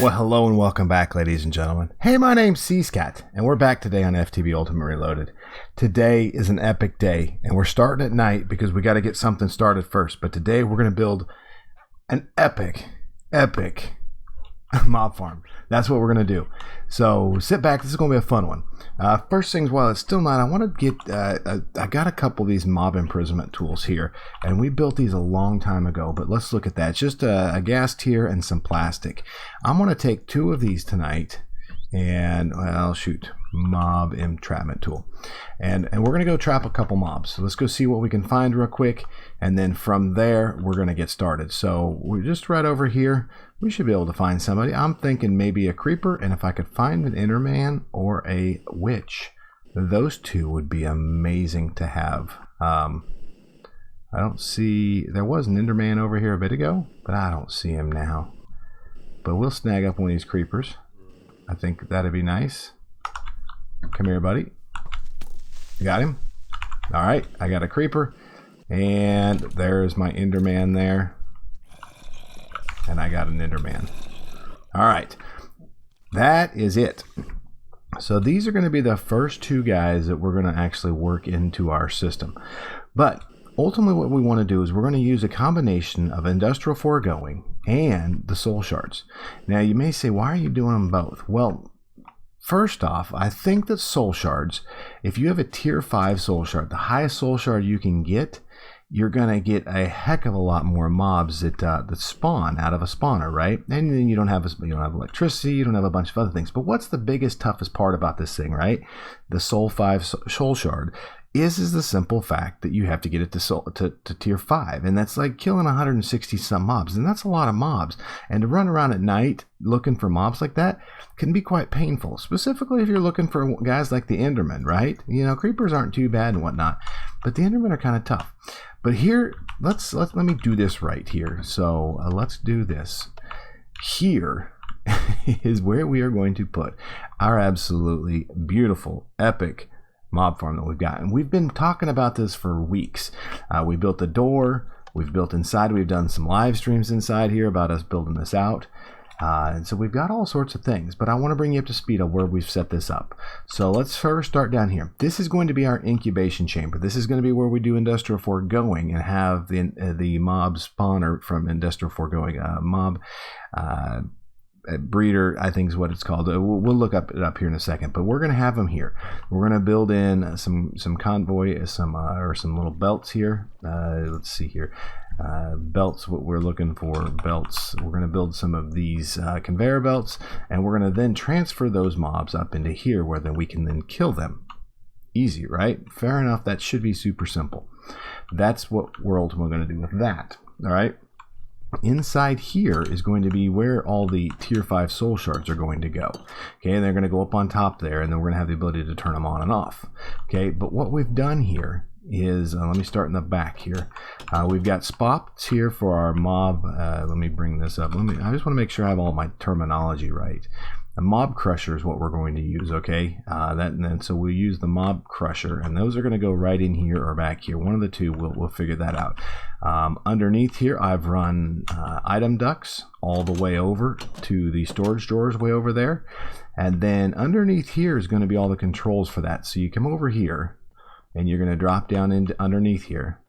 Well, hello and welcome back, ladies and gentlemen. Hey, my name's cScot, and we're back today on FTB Ultimate Reloaded. Today is an epic day, and we're starting at night because we got to get something started first. But today we're going to build an epic mob farm. That's what we're going to do. So sit back. This is going to be a fun one. First things, while it's still night, I want to get, I got a couple of these mob imprisonment tools here, and we built these a long time ago, but let's look at that. It's just a gas tier and some plastic. I'm going to take 2 of these tonight, and I'll shoot mob entrapment tool, and we're going to go trap a couple mobs. So let's go see what we can find real quick, and then from there we're going to get started. So we're just right over here. We should be able to find somebody. I'm thinking maybe a creeper, and if I could find an enderman or a witch, those 2 would be amazing to have. I don't see, there was an enderman over here a bit ago, but I don't see him now. But we'll snag up one of these creepers. I think that'd be nice. Come here, buddy. You got him? All right, I got a creeper, and there's my enderman there. And I got an enderman. All right, that is it. So these are going to be the first 2 guys that we're going to actually work into our system. But ultimately what we want to do is we're going to use a combination of Industrial Foregoing and the Soul Shards. Now you may say, why are you doing them both? Well, first off, I think that Soul Shards, if you have a tier 5 Soul Shard, the highest Soul Shard you can get, you're going to get a heck of a lot more mobs that spawn out of a spawner, right? And then you don't have electricity, you don't have a bunch of other things. But what's the biggest, toughest part about this thing, right? The Soul Shard is the simple fact that you have to get it to tier 5, and that's like killing 160 some mobs, and that's a lot of mobs. And to run around at night looking for mobs like that can be quite painful, specifically if you're looking for guys like the Enderman, right? You know, creepers aren't too bad and whatnot, but the Endermen are kind of tough. But here, let me do this right here. So let's do this. Here is where we are going to put our absolutely beautiful, epic mob farm that we've got. And we've been talking about this for weeks. We built the door, we've built inside, we've done some live streams inside here about us building this out. And so we've got all sorts of things, but I want to bring you up to speed on where we've set this up. So let's first start down here. This is going to be our incubation chamber. This is going to be where we do Industrial Foregoing and have the mob spawner from Industrial Foregoing, mob breeder, I think is what it's called. We'll look it up here in a second, but we're going to have them here. We're going to build in some convoy, some little belts here. Let's see here. Belts, what we're looking for, belts. We're going to build some of these conveyor belts, and we're going to then transfer those mobs up into here where then we can then kill them. Easy, right? Fair enough. That should be super simple. That's what we're ultimately going to do with that. All right. Inside here is going to be where all the tier 5 soul shards are going to go. Okay, and they're going to go up on top there, and then we're going to have the ability to turn them on and off. Okay, but what we've done here is, let me start in the back here. We've got spots here for our mob. Let me bring this up. I just want to make sure I have all my terminology right. A mob crusher is what we're going to use, okay? And then so we'll use the mob crusher, and those are going to go right in here or back here. One of the 2, we'll figure that out. Underneath here, I've run item ducts all the way over to the storage drawers way over there. And then underneath here is going to be all the controls for that. So you come over here, and you're going to drop down into underneath here.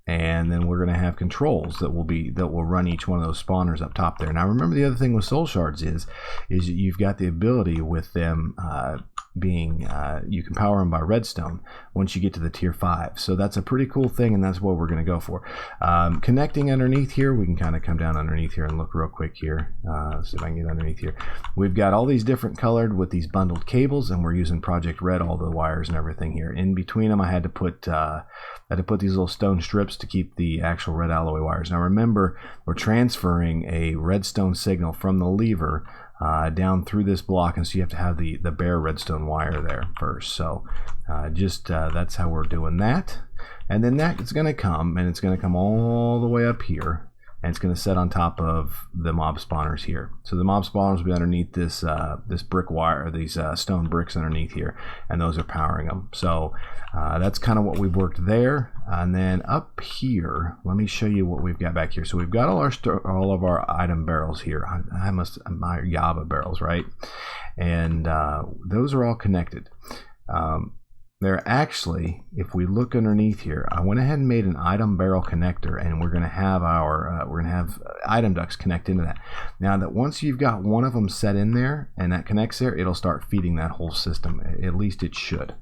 And then we're going to have controls that will run each one of those spawners up top there. Now remember, the other thing with soul shards is you've got the ability with them being you can power them by redstone once you get to the tier 5. So that's a pretty cool thing, and that's what we're going to go for. Connecting underneath here, we can kind of come down underneath here and look real quick here. Let's see if I can get underneath here. We've got all these different colored with these bundled cables, and we're using Project Red, all the wires and everything here. In between them, I had to put these little stone strips to keep the actual red alloy wires. Now remember, we're transferring a redstone signal from the lever down through this block, and so you have to have the bare redstone wire there first. So that's how we're doing that. And then that is going to come, and it's going to come all the way up here, and it's going to set on top of the mob spawners here. So the mob spawners will be underneath this this brick wire, these stone bricks underneath here, and those are powering them. So that's kind of what we've worked there. And then up here, let me show you what we've got back here. So we've got all of our item barrels here. I must admire Java barrels, right? And those are all connected. They're actually, if we look underneath here, I went ahead and made an item barrel connector, and we're going to have our item ducts connect into that. Now that once you've got one of them set in there and that connects there, it'll start feeding that whole system. At least it should.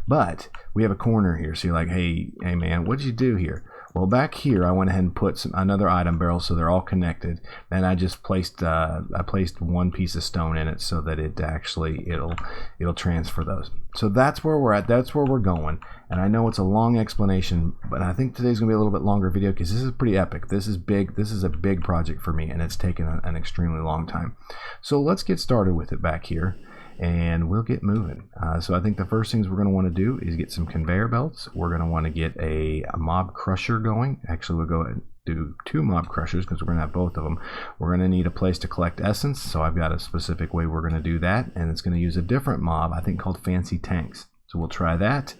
But we have a corner here, so you're like, hey man, what'd you do here? Well, back here I went ahead and put another item barrel so they're all connected, and I just placed one piece of stone in it so that it'll transfer those. So that's where we're at. That's where we're going. And I know it's a long explanation, but I think today's gonna be a little bit longer video because this is pretty epic. This is big. This is a big project for me, and it's taken an extremely long time. So let's get started with it back here, and we'll get moving. So I think the first things we're going to want to do is get some conveyor belts. We're going to want to get a mob crusher going. Actually, we'll go ahead and do 2 mob crushers because we're going to have both of them. We're going to need a place to collect essence, so I've got a specific way we're going to do that, and it's going to use a different mob, I think called fancy tanks. So we'll try that.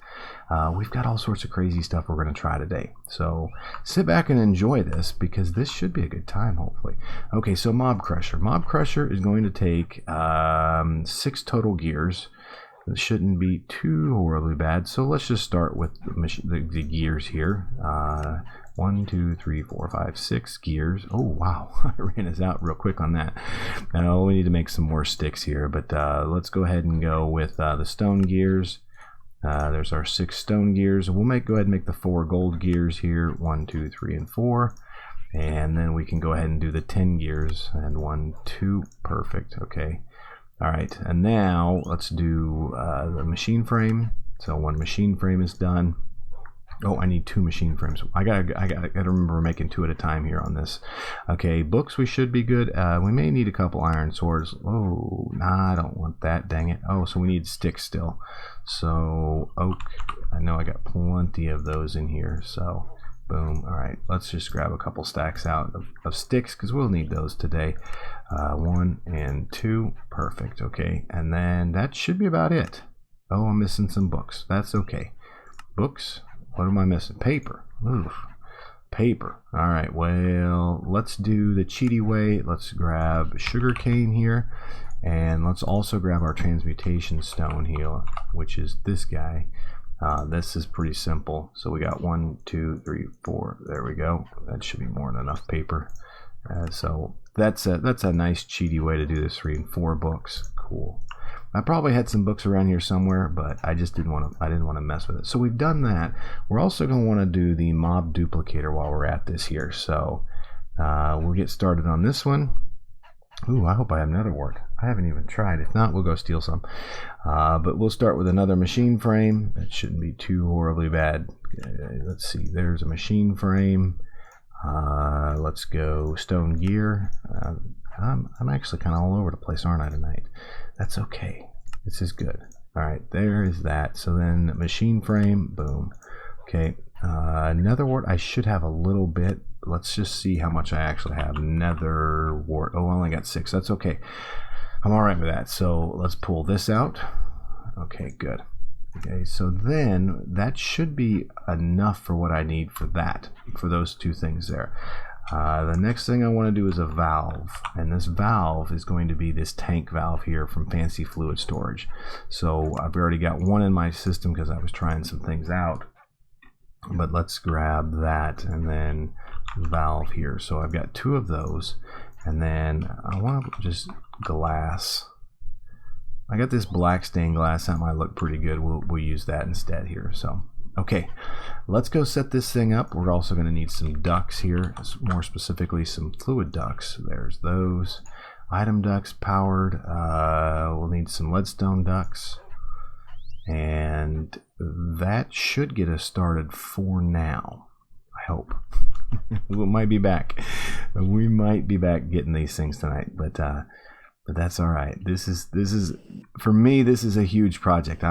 We've got all sorts of crazy stuff we're going to try today. So sit back and enjoy this because this should be a good time, hopefully. Okay, so mob crusher. Mob crusher is going to take 6 total gears. It shouldn't be too horribly bad. So let's just start with the gears here. 1, 2, 3, 4, 5, 6 gears. Oh wow, I ran us out real quick on that. We need to make some more sticks here, but let's go ahead and go with the stone gears. There's our 6 stone gears. We'll go ahead and make the 4 gold gears here. 1, 2, 3, and 4. And then we can go ahead and do the 10 gears. And 1, 2, perfect. Okay. All right. And now let's do the machine frame. So one machine frame is done. Oh, I need 2 machine frames. I gotta remember we're making 2 at a time here on this. Okay, books we should be good. We may need a couple iron swords. Oh, nah, I don't want that, dang it. Oh, so we need sticks still. So oak, I know I got plenty of those in here, so boom. All right, let's just grab a couple stacks out of sticks because we'll need those today. 1 and 2, perfect. Okay, and then that should be about it. Oh, I'm missing some books. That's okay. Books. What am I missing? Paper. Oof. Paper. All right, well, let's do the cheaty way. Let's grab sugarcane here, and let's also grab our transmutation stone here, which is this guy. This is pretty simple. So we got 1, 2, 3, 4. There we go. That should be more than enough paper. So that's a nice cheaty way to do this. 3 and 4 books. Cool. I probably had some books around here somewhere, but I just didn't want to mess with it. So we've done that. We're also going to want to do the mob duplicator while we're at this here. So we'll get started on this one. Ooh, I hope I have another word. I haven't even tried. If not, we'll go steal some. But we'll start with another machine frame. That shouldn't be too horribly bad. Let's see. There's a machine frame. Let's go stone gear. I'm actually kind of all over the place, aren't I, tonight? That's okay. This is good. All right, there is that. So then machine frame, boom. Okay, nether wart, I should have a little bit. Let's just see how much I actually have. Nether wart, oh, I only got 6. That's okay. I'm all right with that. So let's pull this out. Okay, good. Okay, so then that should be enough for what I need for that, for those 2 things there. The next thing I want to do is a valve, and this valve is going to be this tank valve here from Fancy Fluid Storage. So I've already got one in my system because I was trying some things out, but let's grab that and then valve here. So I've got 2 of those, and then I want to just glass. I got this black stained glass that might look pretty good. We'll use that instead here. So okay, let's go set this thing up. We're also going to need some ducts here, more specifically some fluid ducts. There's those. Item ducts powered. We'll need some leadstone ducts. And that should get us started for now. I hope. We might be back. We might be back getting these things tonight, but that's all right. This is for me. This is a huge project.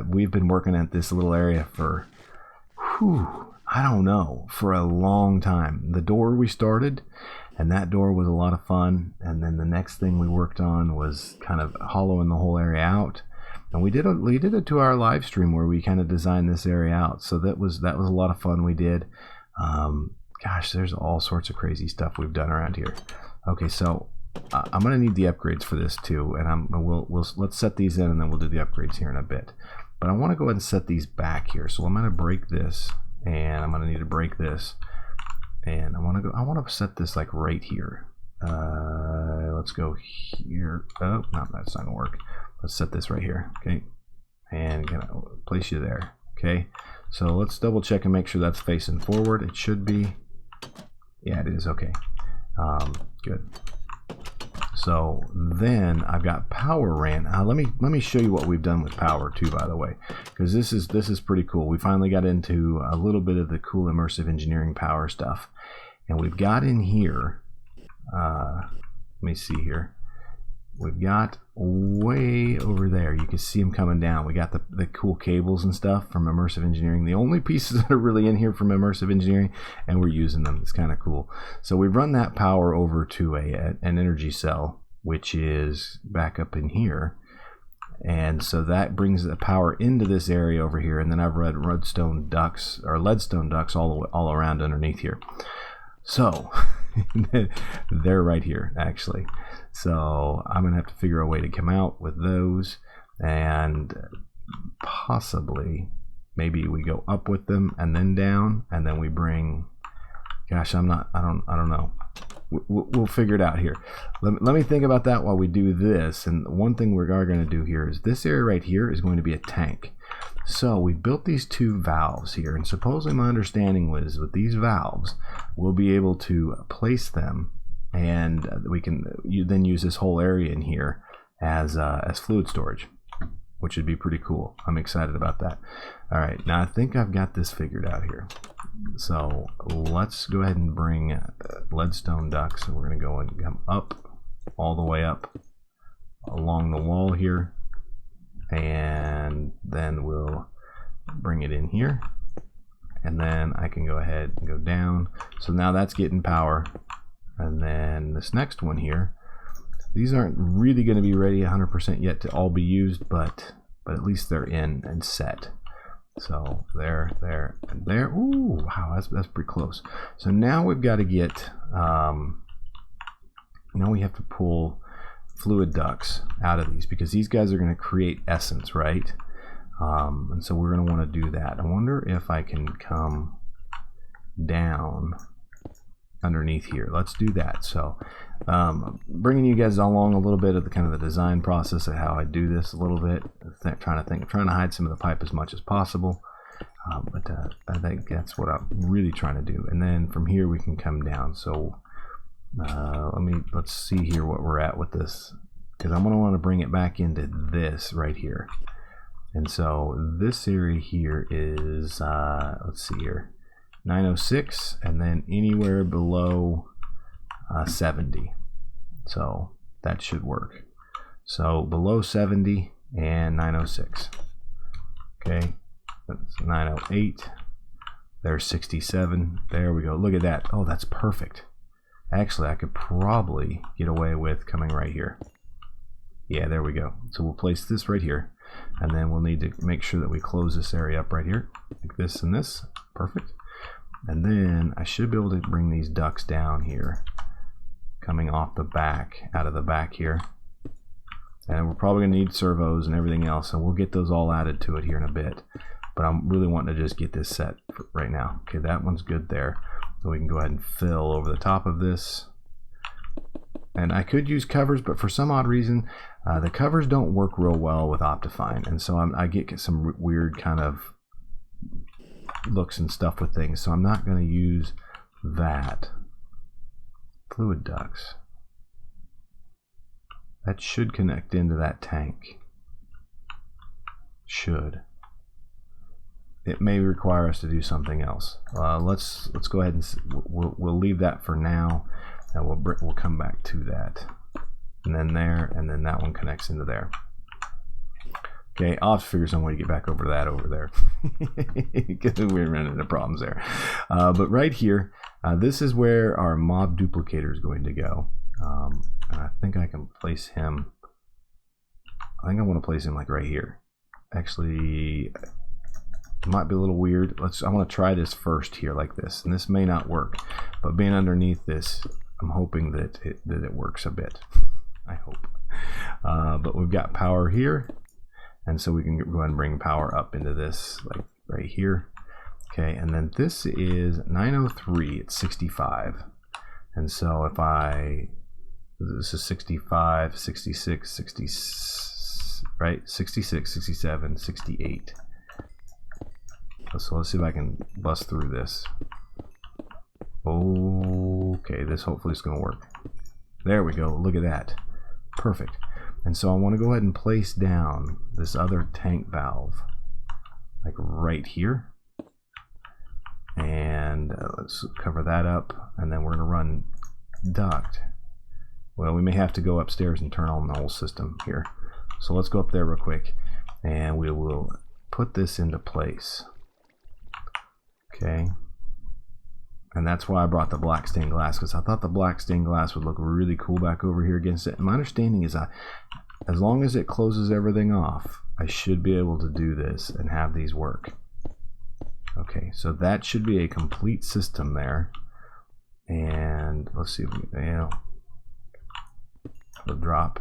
We've been working at this little area for, I don't know, for a long time. The door we started, and that door was a lot of fun. And then the next thing we worked on was kind of hollowing the whole area out. And we did a 2-hour live stream where we kind of designed this area out. So that was a lot of fun we did. Gosh, there's all sorts of crazy stuff we've done around here. Okay, so I'm gonna need the upgrades for this too, and let's set these in, and then we'll do the upgrades here in a bit. But I want to go ahead and set these back here. So I'm gonna break this, and I'm gonna need to break this, and I want to set this like right here. Let's go here. Oh, no, that's not gonna work. Let's set this right here. Okay, and gonna place you there. Okay, so let's double check and make sure that's facing forward. It should be. Yeah, it is. Okay, good. So then I've got power ran. Let me show you what we've done with power too, by the way, because this is pretty cool. We finally got into a little bit of the cool immersive engineering power stuff, and we've got in here. Let me see here. We've got way over there. You can see them coming down. We got the cool cables and stuff from immersive engineering. The only pieces that are really in here from immersive engineering, and we're using them. It's kind of cool. So we've run that power over to an energy cell, which is back up in here. And so that brings the power into this area over here. And then I've run leadstone ducts all around underneath here. So they're right here, actually. So I'm gonna have to figure a way to come out with those, and possibly maybe we go up with them and then down, and then we bring. Gosh, I don't know. We'll figure it out here. Let me think about that while we do this. And one thing we are going to do here is this area right here is going to be a tank. So we built these 2 valves here, and supposedly my understanding was with these valves we'll be able to place them, and we can then use this whole area in here as fluid storage, which would be pretty cool. I'm excited about that. All right, now I think I've got this figured out here. So let's go ahead and bring leadstone ducts, and we're going to go and come up all the way up along the wall here, and then we'll bring it in here, and then I can go ahead and go down. So now that's getting power. And then this next one here, these aren't really going to be ready 100% yet to all be used, but at least they're in and set. So there, and there. Ooh, wow, that's pretty close. So now we've got to get, now we have to pull fluid ducts out of these, because these guys are going to create essence, right? And so we're going to want to do that. I wonder if I can come down underneath here. Let's do that. So bringing you guys along a little bit of the kind of the design process of how I do this a little bit, trying to hide some of the pipe as much as possible, but I think that's what I'm really trying to do. And then from here we can come down. So let's see here what we're at with this, because I'm going to want to bring it back into this right here. And so this area here is let's see here, 906, and then anywhere below 70. So that should work. So below 70 and 906. Okay, that's 908. There's 67. There we go. Look at that. Oh, that's perfect. Actually, I could probably get away with coming right here. Yeah, there we go. So we'll place this right here, and then we'll need to make sure that we close this area up right here, like this and this. Perfect. And then I should be able to bring these ducts down here, coming off the back, out of the back here. And we're probably going to need servos and everything else, and we'll get those all added to it here in a bit. But I'm really wanting to just get this set right now. Okay, that one's good there. So we can go ahead and fill over the top of this. And I could use covers, but for some odd reason, the covers don't work real well with Optifine. And so I get some weird kind of looks and stuff with things. So I'm not going to use that. Fluid ducts. That should connect into that tank. Should. It may require us to do something else. Let's go ahead and we'll leave that for now, and we'll come back to that. And then there, and then that one connects into there. Okay, I'll have to figure some way to get back over to that over there. Because we're running into problems there. But right here, this is where our mob duplicator is going to go. And I think I can place him. I think I want to place him like right here. Actually, it might be a little weird. I want to try this first here like this. And this may not work. But being underneath this, I'm hoping that it works a bit. I hope. But we've got power here. And so we can go ahead and bring power up into this, like right here. Okay, and then this is 903, it's 65. And so if this is 65, 66, 60, right? 66, 67, 68. So let's see if I can bust through this. Okay, this hopefully is going to work. There we go, look at that. Perfect. And so I want to go ahead and place down this other tank valve, like right here. And let's cover that up. And then we're going to run duct. Well, we may have to go upstairs and turn on the whole system here. So let's go up there real quick. And we will put this into place. Okay. And that's why I brought the black stained glass, because I thought the black stained glass would look really cool back over here against it. And my understanding is as long as it closes everything off, I should be able to do this and have these work. Okay, so that should be a complete system there. And let's see if we can, drop.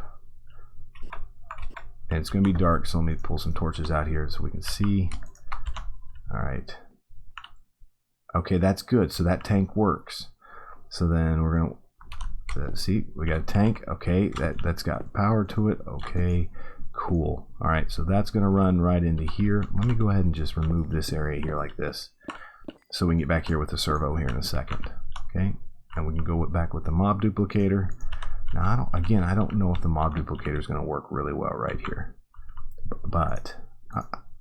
And it's going to be dark, so let me pull some torches out here so we can see. All right. Okay, that's good. So that tank works. So then we're going to see, we got a tank. Okay, that's got power to it. Okay, cool. All right, so that's going to run right into here. Let me go ahead and just remove this area here like this, so we can get back here with the servo here in a second. Okay, and we can go back with the mob duplicator. Now, I don't know if the mob duplicator is going to work really well right here, but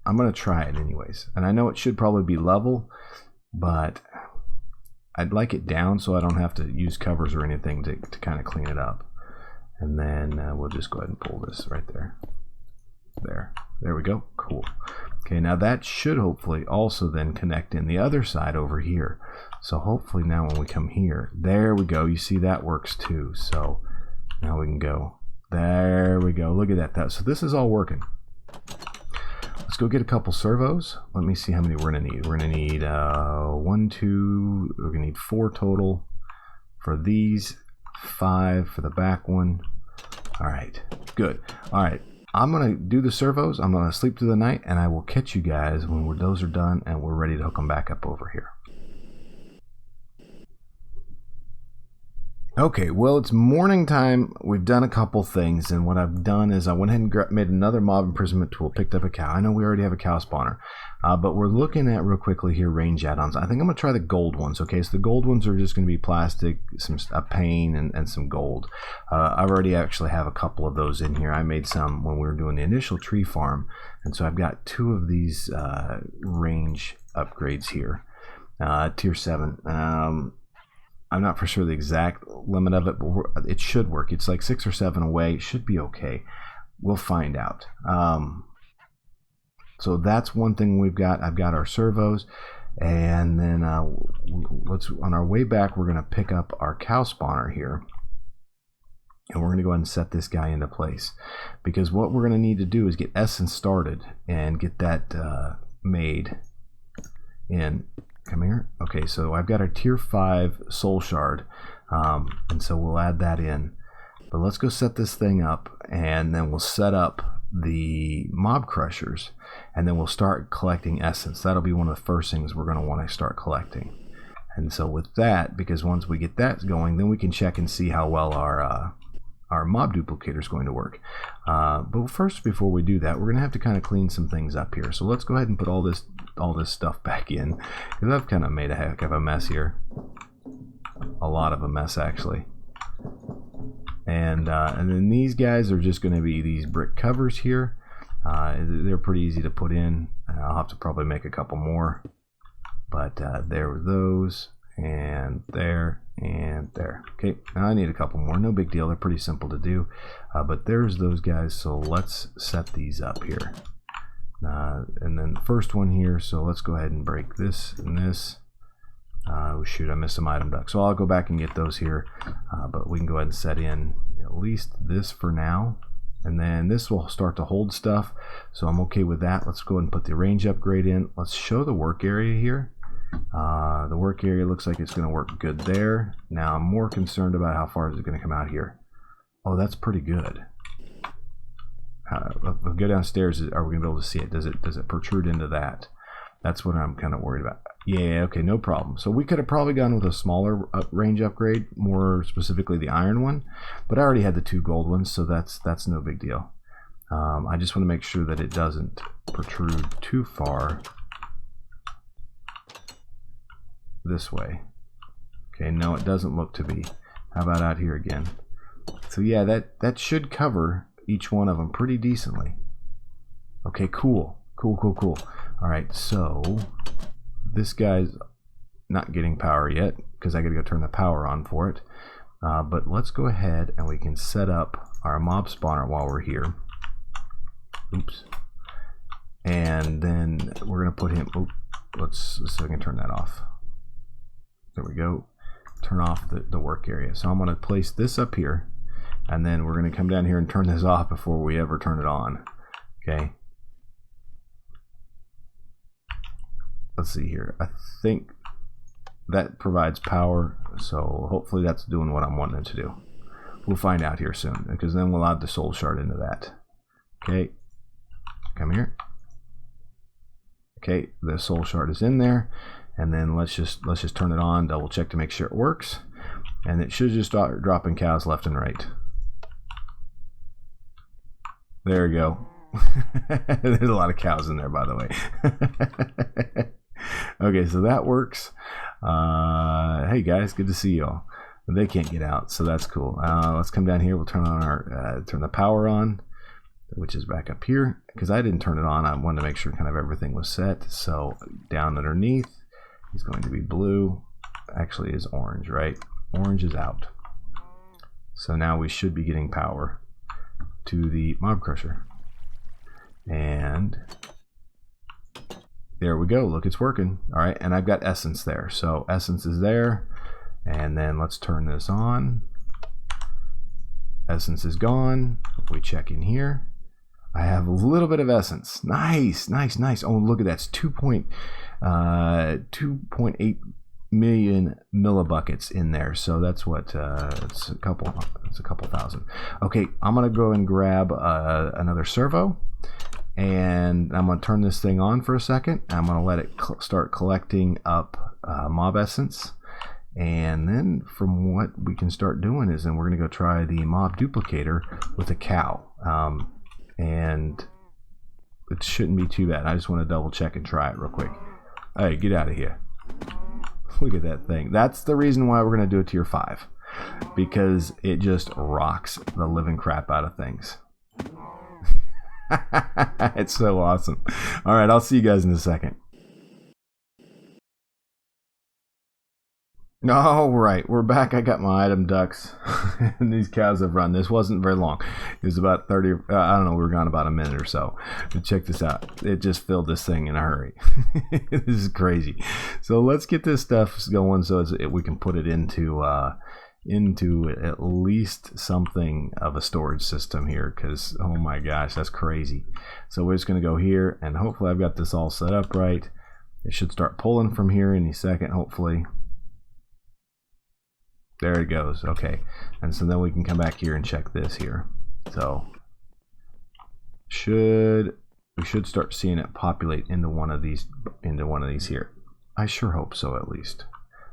I'm going to try it anyways. And I know it should probably be level, but I'd like it down so I don't have to use covers or anything to kind of clean it up. And then we'll just go ahead and pull this right there. There we go. Cool. Okay, now that should hopefully also then connect in the other side over here. So hopefully now when we come here, there we go. You see that works too. So now we can go. There we go. Look at that. So this is all working. Let's go get a couple servos. Let me see how many we're going to need. We're going to need 1, 2, we're going to need 4 total for these, 5 for the back one. All right, good. All right, I'm going to do the servos. I'm going to sleep through the night, and I will catch you guys when those are done and we're ready to hook them back up over here. Okay, well, it's morning time. We've done a couple things, and what I've done is I went ahead and made another mob imprisonment tool, picked up a cow. I know we already have a cow spawner, but we're looking at real quickly here range add-ons. I think I'm going to try the gold ones. Okay, so the gold ones are just going to be plastic, a pane, and some gold. I've already actually have a couple of those in here. I made some when we were doing the initial tree farm, and so I've got 2 of these range upgrades here, tier 7. I'm not for sure the exact limit of it, but it should work. It's like 6 or 7 away. It should be okay. We'll find out. So that's one thing we've got. I've got our servos, and then on our way back, we're going to pick up our cow spawner here, and we're going to go ahead and set this guy into place, because what we're going to need to do is get Essence started and get that made in. Come here. Okay, so I've got our tier 5 soul shard, and so we'll add that in. But let's go set this thing up, and then we'll set up the mob crushers, and then we'll start collecting essence. That'll be one of the first things we're going to want to start collecting. And so with that, because once we get that going, then we can check and see how well our mob duplicator is going to work. But first, before we do that, we're going to have to kind of clean some things up here. So let's go ahead and put all this stuff back in, because I've kind of made a heck of a mess here. A lot of a mess, actually. And then these guys are just going to be these brick covers here. They're pretty easy to put in. I'll have to probably make a couple more. But there were those, and there, and there. Okay, now I need a couple more. No big deal. They're pretty simple to do. But there's those guys. So let's set these up here. And then the first one here, so let's go ahead and break this and this. Oh shoot, I missed some item ducts. So I'll go back and get those here, but we can go ahead and set in at least this for now. And then this will start to hold stuff, so I'm okay with that. Let's go ahead and put the range upgrade in. Let's show the work area here. The work area looks like it's going to work good there. Now I'm more concerned about how far is it going to come out here. Oh, that's pretty good. If we go downstairs, are we going to be able to see it? Does it protrude into that? That's what I'm kind of worried about. Yeah, okay, no problem. So we could have probably gone with a smaller range upgrade, more specifically the iron one, but I already had the 2 gold ones, so that's no big deal. I just want to make sure that it doesn't protrude too far this way. Okay, no, it doesn't look to be. How about out here again? So yeah, that should cover each one of them pretty decently. Okay, cool. Cool. All right, so this guy's not getting power yet because I got to go turn the power on for it. But let's go ahead and we can set up our mob spawner while we're here. Oops. And then we're going to put him. Oh, let's see if I can turn that off. There we go. Turn off the work area. So I'm going to place this up here, and then we're going to come down here and turn this off before we ever turn it on. Okay. Let's see here. I think that provides power, so hopefully that's doing what I'm wanting it to do. We'll find out here soon, because then we'll add the soul shard into that. Okay, come here. Okay, the soul shard is in there, and then let's just turn it on, double check to make sure it works, and it should just start dropping cows left and right. There we go. There's a lot of cows in there, by the way. Okay, so that works. Hey guys, good to see y'all. They can't get out, so that's cool. Let's come down here. We'll turn on our turn the power on, which is back up here. Because I didn't turn it on, I wanted to make sure kind of everything was set. So down underneath is going to be blue. Actually, is orange, right? Orange is out. So now we should be getting power to the mob crusher. And there we go. Look, it's working. All right, and I've got essence there. So essence is there. And then let's turn this on. Essence is gone. If we check in here, I have a little bit of essence. Nice. Oh, look at that. It's 2.8 million millibuckets in there. So that's what it's a couple thousand. Okay, I'm gonna go and grab another servo, and I'm gonna turn this thing on for a second. I'm gonna let it start collecting up mob essence. And then from what we can start doing is then we're going to go try the mob duplicator with a cow. And it shouldn't be too bad. I just want to double check and try it real quick. Hey, get out of here. Look at that thing. That's the reason why we're going to do a tier 5. Because it just rocks the living crap out of things. It's so awesome. All right, I'll see you guys in a second. All right, we're back. I got my item ducts, and these cows have run. This wasn't very long. It was about 30, I don't know, we were gone about a minute or so. But check this out. It just filled this thing in a hurry. This is crazy. So let's get this stuff going so we can put it into at least something of a storage system here, because, oh my gosh, that's crazy. So we're just going to go here, and hopefully I've got this all set up right. It should start pulling from here any second, hopefully. There it goes. Okay, and so then we can come back here and check this here. So we should start seeing it populate into one of these here. I sure hope so, at least.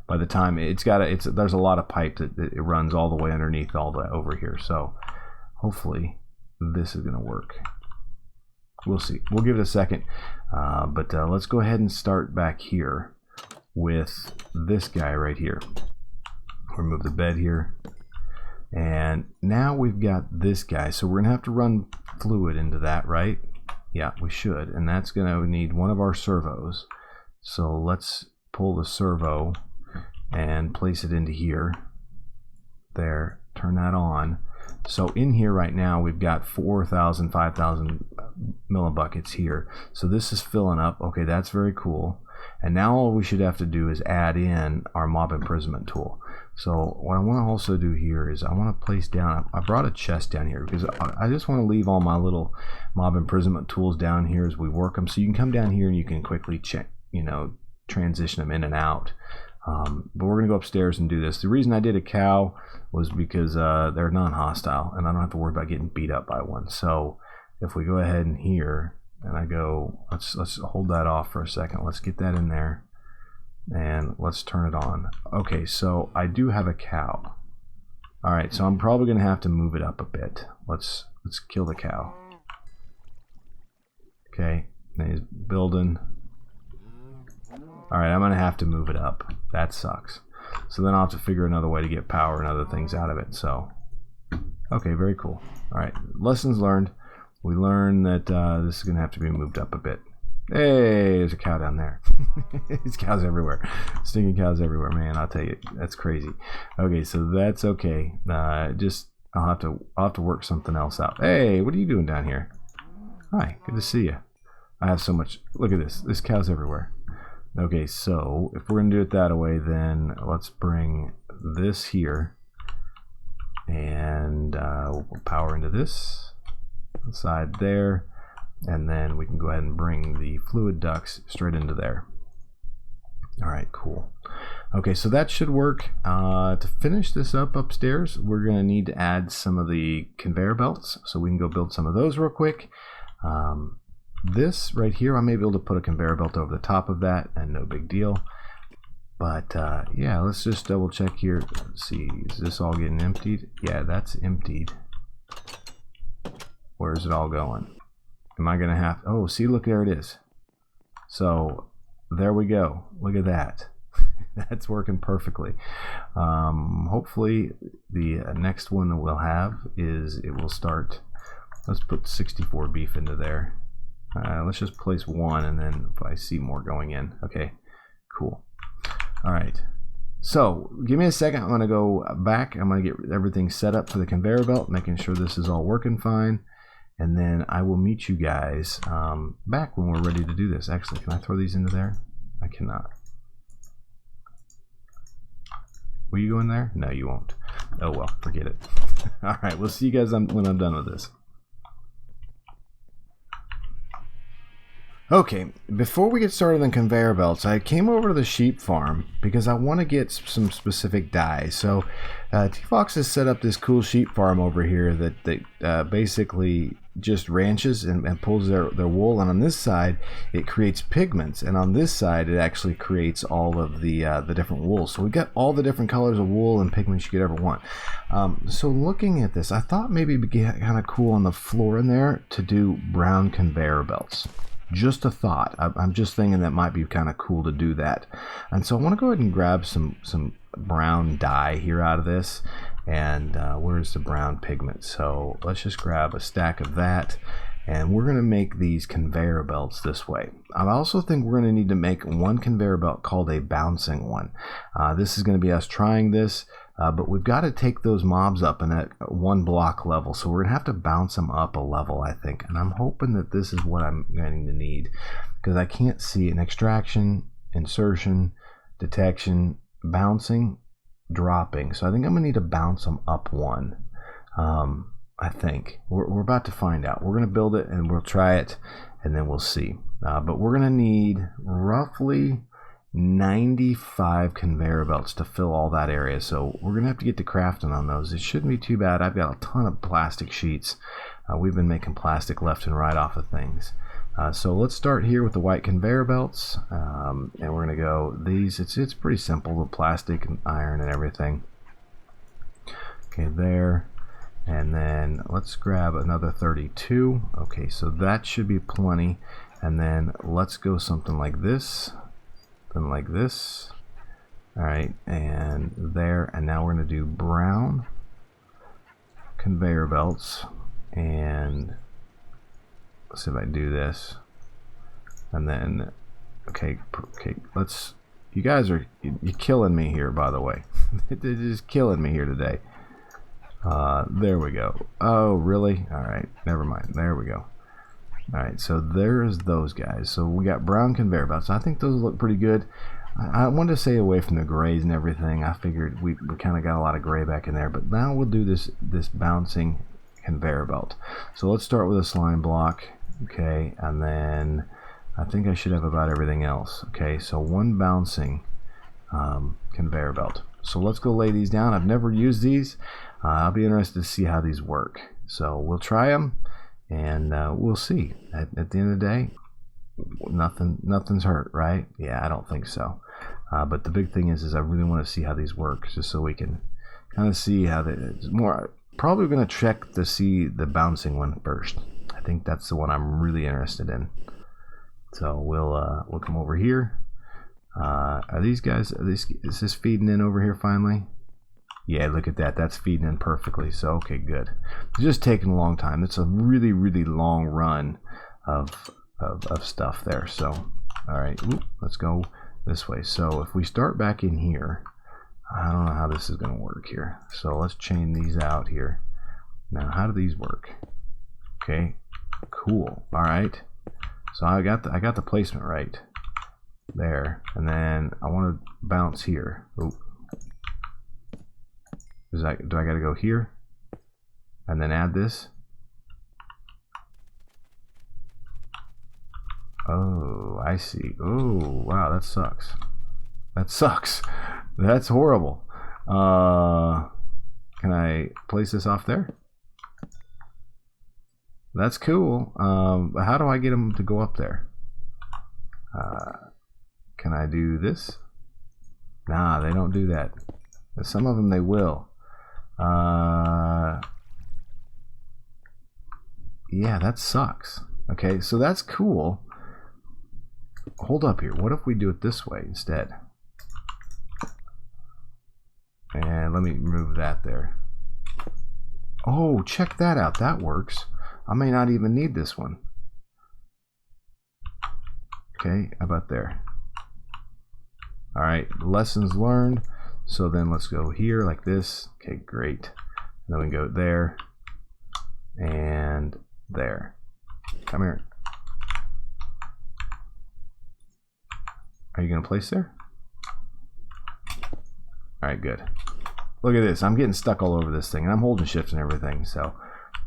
By the time there's a lot of pipe that it runs all the way underneath all the over here. So hopefully this is going to work. We'll see. We'll give it a second. But let's go ahead and start back here with this guy right here. Remove the bed here, and now we've got this guy, so we're gonna have to run fluid into that, right? Yeah, we should, and that's gonna need one of our servos. So let's pull the servo and place it into here, there, turn that on. So in here right now we've got 4,000, 5,000 millibuckets here. So this is filling up. Okay, that's very cool. And now all we should have to do is add in our mob imprisonment tool. So what I want to also do here is I want to place down, I brought a chest down here because I just want to leave all my little mob imprisonment tools down here as we work them. So you can come down here and you can quickly check, you know, transition them in and out. But we're going to go upstairs and do this. The reason I did a cow was because they're non-hostile and I don't have to worry about getting beat up by one. So if we go ahead and here and I go, let's hold that off for a second. Let's get that in there and let's turn it on. Okay, so I do have a cow. All right, so I'm probably going to have to move it up a bit. Let's kill the cow. Okay, and he's building. Alright, I'm going to have to move it up. That sucks. So then I'll have to figure another way to get power and other things out of it. So, okay, very cool. Alright, lessons learned. We learned that this is going to have to be moved up a bit. Hey, there's a cow down there. There's cows everywhere. Stinking cows everywhere, man. I'll tell you, that's crazy. Okay, so that's okay. I'll have to work something else out. Hey, what are you doing down here? Hi, good to see you. I have so much. Look at this. There's cows everywhere. Okay, so if we're going to do it that way, then let's bring this here and we'll put power into this side there, and then we can go ahead and bring the fluid ducts straight into there. Alright, cool. Okay, so that should work. To finish this up upstairs, we're going to need to add some of the conveyor belts, so we can go build some of those real quick. This right here, I may be able to put a conveyor belt over the top of that and no big deal. But yeah, let's just double check here. Let's see, is this all getting emptied? Yeah, that's emptied. Where's it all going? Am I gonna have, oh, see, look, there it is. So there we go, look at that. That's working perfectly. Hopefully the next one that we'll have is, it will start, let's put 64 beef into there. Let's just place one, and then if I see more going in. Okay, cool. All right, so give me a second. I'm going to go back. I'm going to get everything set up for the conveyor belt, making sure this is all working fine, and then I will meet you guys back when we're ready to do this. Actually, can I throw these into there? I cannot. Will you go in there? No, you won't. Oh well, forget it. All right, we'll see you guys when I'm done with this. Okay, before we get started on conveyor belts, I came over to the sheep farm because I want to get some specific dyes. So T-Fox has set up this cool sheep farm over here that basically just ranches and pulls their wool, and on this side it creates pigments, and on this side it actually creates all of the different wool. So we've got all the different colors of wool and pigments you could ever want. So looking at this, I thought maybe it'd be kind of cool on the floor in there to do brown conveyor belts. Just a thought. I'm just thinking that might be kind of cool to do that. And so I want to go ahead and grab some brown dye here out of this. And where's the brown pigment? So let's just grab a stack of that. And we're going to make these conveyor belts this way. I also think we're going to need to make one conveyor belt called a bouncing one. This is going to be us trying this. But we've got to take those mobs up in at one block level, so we're going to have to bounce them up a level, I think. And I'm hoping that this is what I'm going to need, because I can't see an extraction, insertion, detection, bouncing, dropping. So I think I'm going to need to bounce them up one. I think. We're about to find out. We're going to build it, and we'll try it, and then we'll see. But we're going to need roughly 95 conveyor belts to fill all that area, so we're gonna have to get to crafting on those. It shouldn't be too bad. I've got a ton of plastic sheets. We've been making plastic left and right off of things. So let's start here with the white conveyor belts, and we're gonna go these. It's pretty simple, the plastic and iron and everything. Okay, there, and then let's grab another 32. Okay, so that should be plenty, and then let's go something like this. Like this. Alright, and there, and now we're going to do brown conveyor belts, and let's see if I do this, and then okay, let's, you guys are, you're killing me here, by the way. They're just killing me here today. There we go. Oh, really? All right, never mind. There we go. All right, so there's those guys. So we got brown conveyor belts. I think those look pretty good. I wanted to stay away from the grays and everything. I figured we kind of got a lot of gray back in there, but now we'll do this bouncing conveyor belt. So let's start with a slime block, okay, and then I think I should have about everything else. Okay, so one bouncing conveyor belt. So let's go lay these down. I've never used these. I'll be interested to see how these work. So we'll try them, and we'll see. At the end of the day, nothing's hurt, right? Yeah, I don't think so. But the big thing is I really want to see how these work, just so we can kind of see how it's more. Probably going to check to see the bouncing one first. I think that's the one I'm really interested in. So we'll come over here. Are these guys? Is this feeding in over here finally? Yeah, look at that. That's feeding in perfectly. So okay, good. It's just taking a long time. It's a really long run of stuff there. So all right, let's go this way. So if we start back in here, I don't know how this is going to work here. So let's chain these out here. Now, how do these work? Okay, cool. All right. So I got the placement right there, and then I want to bounce here. Ooh. Do I got to go here and then add this? Oh, I see. Oh, wow, that sucks. That sucks. That's horrible. Can I place this off there? That's cool. How do I get them to go up there? Can I do this? Nah, they don't do that. Some of them they will. Yeah, that sucks. Okay, so that's cool. Hold up here. What if we do it this way instead? And let me remove that there. Oh, check that out. That works. I may not even need this one. Okay, how about there? All right, lessons learned. So then let's go here like this. Okay, great. And then we go there and there. Come here. Are you gonna place there? All right, good. Look at this. I'm getting stuck all over this thing, and I'm holding shifts and everything. So,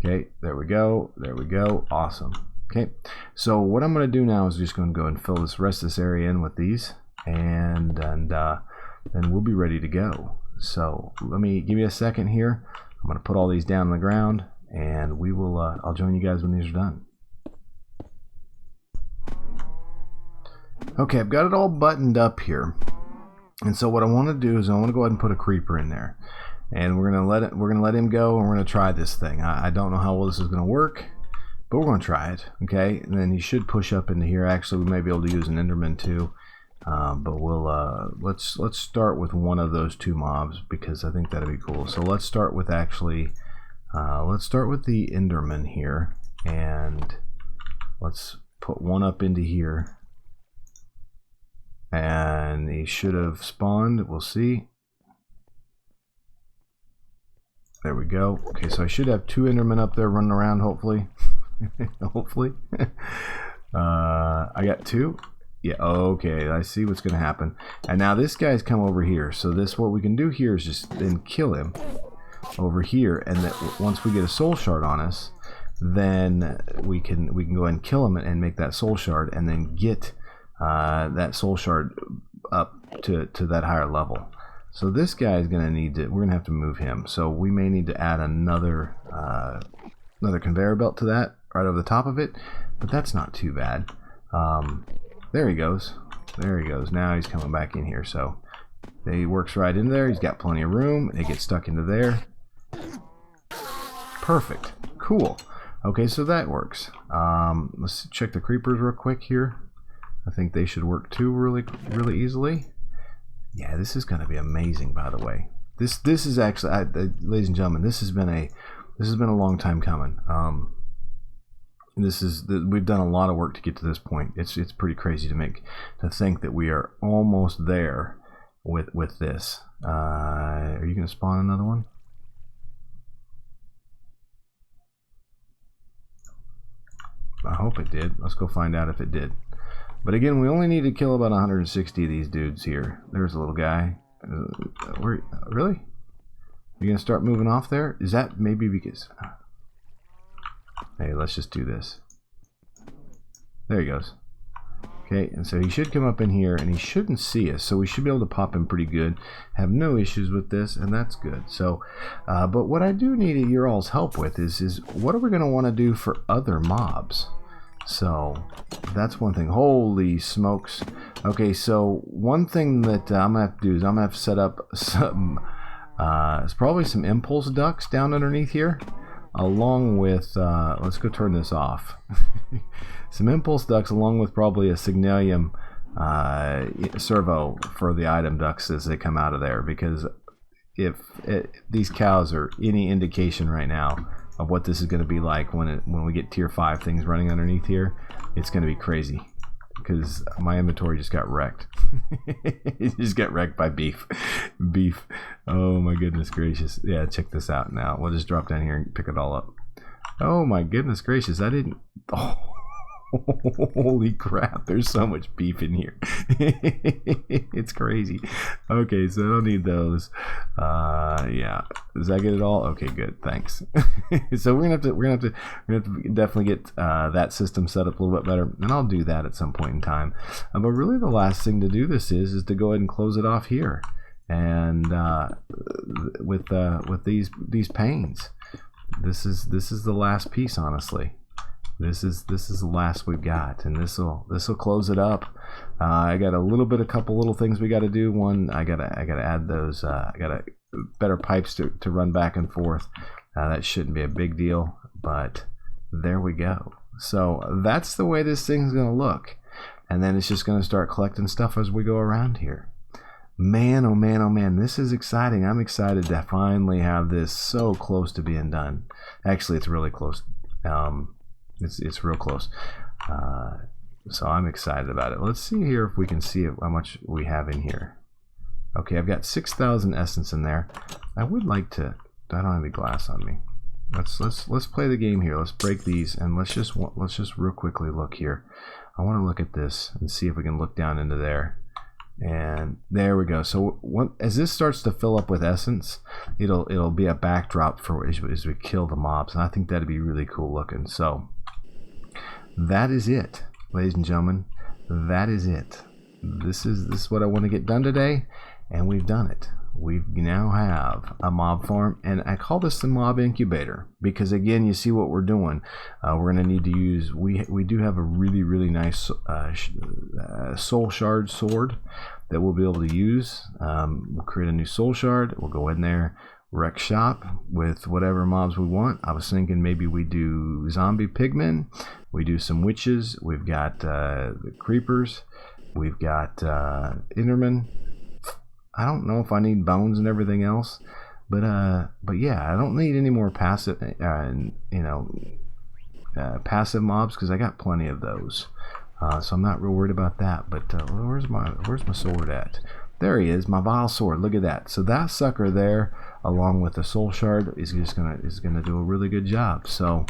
okay, there we go. There we go. Awesome. Okay, so what I'm going to do now is just going to go and fill this rest of this area in with these, and then we'll be ready to go. So let me give you a second here. I'm going to put all these down on the ground, and we will. I'll join you guys when these are done. Okay, I've got it all buttoned up here. And so what I want to do is I want to go ahead and put a creeper in there, and we're gonna let him go, and we're gonna try this thing. I don't know how well this is gonna work, but we're gonna try it. Okay, and then he should push up into here. Actually, we may be able to use an Enderman too, but we'll let's start with one of those two mobs, because I think that'd be cool. So let's start with the Enderman here, and let's put one up into here. And he should have spawned. We'll see. There we go. Okay, so I should have two Endermen up there running around, hopefully. Hopefully. I got two. Yeah, okay, I see what's going to happen. And now this guy's come over here. So what we can do here is just then kill him over here. And that once we get a soul shard on us, then we can go ahead and kill him and make that soul shard, and then get that soul shard up to that higher level. So this guy is going to need to, we're going to have to move him. So we may need to add another conveyor belt to that right over the top of it, but that's not too bad. There he goes. There he goes. Now he's coming back in here. So he works right in there. He's got plenty of room. They get stuck into there. Perfect. Cool. Okay, so that works. Let's check the creepers real quick here. I think they should work too really easily. Yeah, this is going to be amazing, by the way. This is actually, ladies and gentlemen, this has been a long time coming. We've done a lot of work to get to this point. It's pretty crazy to think that we are almost there with this. Are you going to spawn another one? I hope it did. Let's go find out if it did. But again, we only need to kill about 160 of these dudes here. There's a little guy. Really? You gonna start moving off there? Is that maybe because... Hey, let's just do this. There he goes. Okay, and so he should come up in here, and he shouldn't see us, so we should be able to pop him pretty good. Have no issues with this, and that's good. So, but what I do need your all's help with is what are we going to want to do for other mobs? So, that's one thing. Holy smokes. Okay, so one thing that I'm going to have to do is I'm going to have to set up some, it's probably some impulse ducts down underneath here, along with, let's go turn this off. Some impulse ducts along with probably a signalium servo for the item ducts as they come out of there, because if these cows are any indication right now of what this is going to be like when we get tier 5 things running underneath here, it's going to be crazy, because my inventory just got wrecked. It just got wrecked by beef. Oh my goodness gracious. Yeah, check this out now. We'll just drop down here and pick it all up. Oh my goodness gracious, I didn't... Oh. Holy crap, there's so much beef in here. It's crazy. Okay, so I don't need those. Yeah, does that get it all? Okay, good, thanks. So we're gonna have to definitely get that system set up a little bit better, and I'll do that at some point in time. But really the last thing to do this is to go ahead and close it off here, and with these panes. This is the last piece, honestly. This is the last we've got, and this will close it up. I got a couple little things we got to do. One, I gotta add those. I got better pipes to run back and forth. That shouldn't be a big deal, but there we go. So that's the way this thing's gonna look, and then it's just gonna start collecting stuff as we go around here. Man, oh man, oh man, this is exciting. I'm excited to finally have this so close to being done. Actually, it's really close. It's real close. So I'm excited about it. Let's see here if we can see how much we have in here. Okay, I've got 6,000 essence in there. I would like to... I don't have any glass on me. Let's play the game here. Let's break these, and let's just real quickly look here. I want to look at this and see if we can look down into there. And there we go. So as this starts to fill up with essence, it'll be a backdrop for as we kill the mobs, and I think that'd be really cool looking. So that is it, ladies and gentlemen. That is it. This is what I want to get done today, and we've done it. We now have a mob farm, and I call this the mob incubator because, again, you see what we're doing. We're going to need to use, we do have a really nice Soul Shard sword that we'll be able to use. We'll create a new Soul Shard. We'll go in there, wreck shop with whatever mobs we want. I was thinking maybe we do zombie pigmen, we do some witches, we've got the creepers, we've got Endermen. I don't know if I need bones and everything else, but yeah, I don't need any more passive, passive mobs because I got plenty of those. So I'm not real worried about that. But where's my sword at? There he is, my vile sword. Look at that. So that sucker there, along with the soul shard, is gonna do a really good job. So,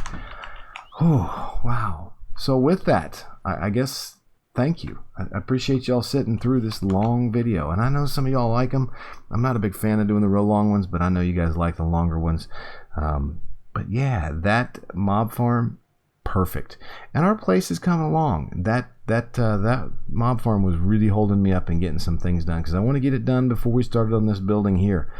oh wow. So with that, I guess. Thank you. I appreciate y'all sitting through this long video. And I know some of y'all like them. I'm not a big fan of doing the real long ones, but I know you guys like the longer ones. But yeah, that mob farm, perfect. And our place is coming along. That mob farm was really holding me up and getting some things done, because I want to get it done before we started on this building here.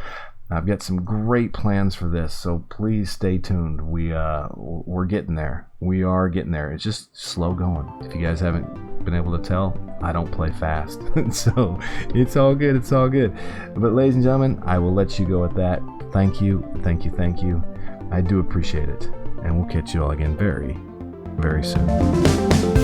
I've got some great plans for this, so please stay tuned. We're getting there. We are getting there. It's just slow going. If you guys haven't been able to tell, I don't play fast. So it's all good. It's all good. But ladies and gentlemen, I will let you go with that. Thank you. Thank you. Thank you. I do appreciate it. And we'll catch you all again very, very soon.